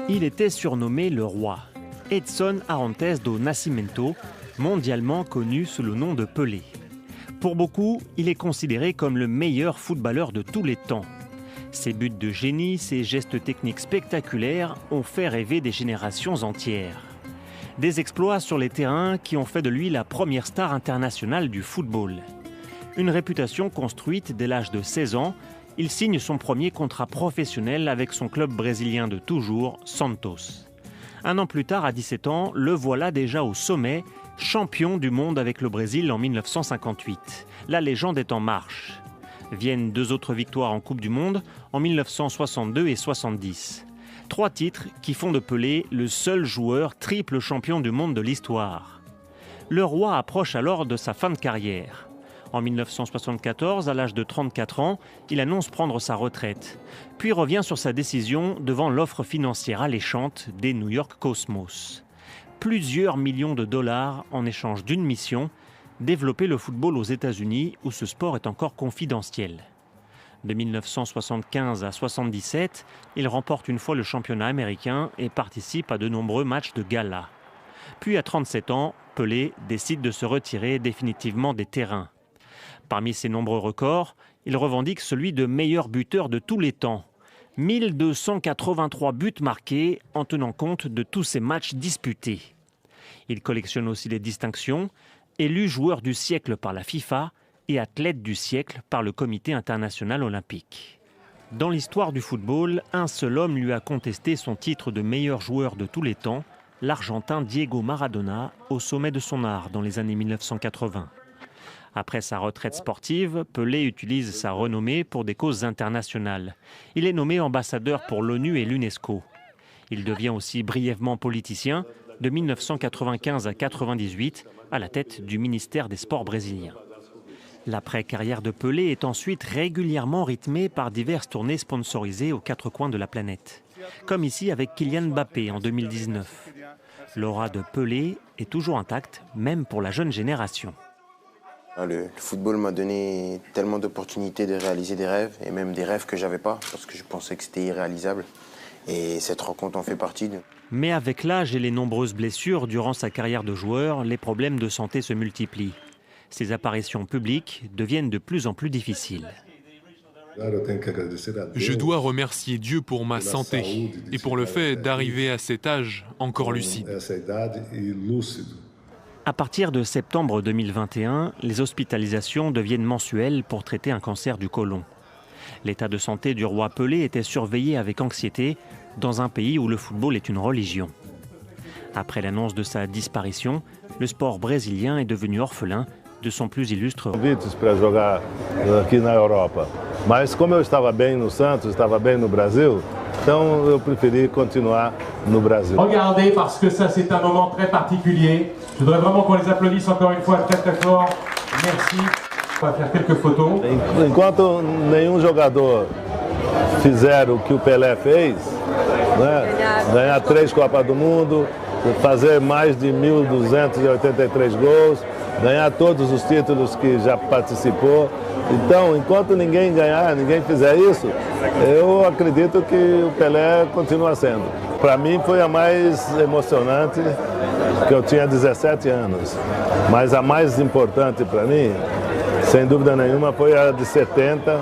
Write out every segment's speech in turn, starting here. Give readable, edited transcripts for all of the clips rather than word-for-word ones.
Il était surnommé le roi. Edson Arantes do Nascimento, mondialement connu sous le nom de Pelé. Pour beaucoup, il est considéré comme le meilleur footballeur de tous les temps. Ses buts de génie, ses gestes techniques spectaculaires ont fait rêver des générations entières. Des exploits sur les terrains qui ont fait de lui la première star internationale du football. Une réputation construite dès l'âge de 16 ans, il signe son premier contrat professionnel avec son club brésilien de toujours, Santos. Un an plus tard, à 17 ans, le voilà déjà au sommet, champion du monde avec le Brésil en 1958. La légende est en marche. Viennent 2 autres victoires en Coupe du Monde en 1962 et 70. 3 titres qui font de Pelé le seul joueur triple champion du monde de l'histoire. Le roi approche alors de sa fin de carrière. En 1974, à l'âge de 34 ans, il annonce prendre sa retraite, puis revient sur sa décision devant l'offre financière alléchante des New York Cosmos. Plusieurs millions de dollars en échange d'une mission, développer le football aux États-Unis où ce sport est encore confidentiel. De 1975 à 1977, il remporte une fois le championnat américain et participe à de nombreux matchs de gala. Puis à 37 ans, Pelé décide de se retirer définitivement des terrains. Parmi ses nombreux records, il revendique celui de meilleur buteur de tous les temps. 1283 buts marqués en tenant compte de tous ses matchs disputés. Il collectionne aussi les distinctions, élu joueur du siècle par la FIFA et athlète du siècle par le Comité international olympique. Dans l'histoire du football, un seul homme lui a contesté son titre de meilleur joueur de tous les temps, l'Argentin Diego Maradona, au sommet de son art dans les années 1980. Après sa retraite sportive, Pelé utilise sa renommée pour des causes internationales. Il est nommé ambassadeur pour l'ONU et l'UNESCO. Il devient aussi brièvement politicien de 1995 à 1998 à la tête du ministère des Sports brésilien. L'après-carrière de Pelé est ensuite régulièrement rythmée par diverses tournées sponsorisées aux 4 coins de la planète. Comme ici avec Kylian Mbappé en 2019. L'aura de Pelé est toujours intacte, même pour la jeune génération. Le football m'a donné tellement d'opportunités de réaliser des rêves, et même des rêves que j'avais pas, parce que je pensais que c'était irréalisable. Et cette rencontre en fait partie. Mais avec l'âge et les nombreuses blessures durant sa carrière de joueur, les problèmes de santé se multiplient. Ses apparitions publiques deviennent de plus en plus difficiles. Je dois remercier Dieu pour ma santé et pour le fait d'arriver à cet âge encore lucide. À partir de septembre 2021, les hospitalisations deviennent mensuelles pour traiter un cancer du côlon. L'état de santé du roi Pelé était surveillé avec anxiété dans un pays où le football est une religion. Après l'annonce de sa disparition, le sport brésilien est devenu orphelin de son plus illustre. Convites para jogar aqui na Europa, mas como eu estava bem no Santos, estava bem no Brasil, então eu preferi continuar no Brasil. Regardez, parce que ça c'est un moment très particulier. Je voudrais vraiment qu'on les applaudisse encore une fois très très fort. Merci. On va faire quelques photos. Enquanto nenhum jogador fizer o que o Pelé fez, né? Ganhar 3 Copas do Mundo, fazer mais de 1.283 gols, ganhar todos os títulos que já participou. Então, enquanto ninguém fizer isso, eu acredito que o Pelé continua sendo. Para mim foi a mais emocionante, que eu tinha 17 anos. Mas a mais importante para mim, sem dúvida nenhuma, foi a de 70,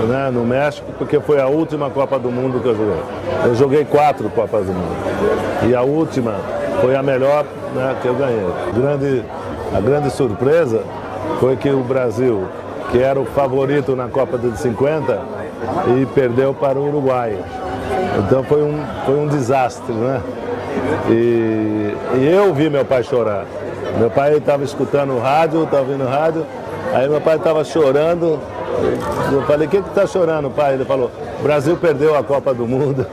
né, no México, porque foi a última Copa do Mundo que eu joguei. Eu joguei 4 Copas do Mundo. E a última foi a melhor, né, que eu ganhei. A grande surpresa foi que o Brasil, que era o favorito na Copa de 50, e perdeu para o Uruguai. Então foi um desastre, né? E eu vi meu pai chorar. Meu pai estava escutando o rádio, estava ouvindo o rádio, aí meu pai estava chorando. Eu falei, o que está chorando, pai? Ele falou, o Brasil perdeu a Copa do Mundo.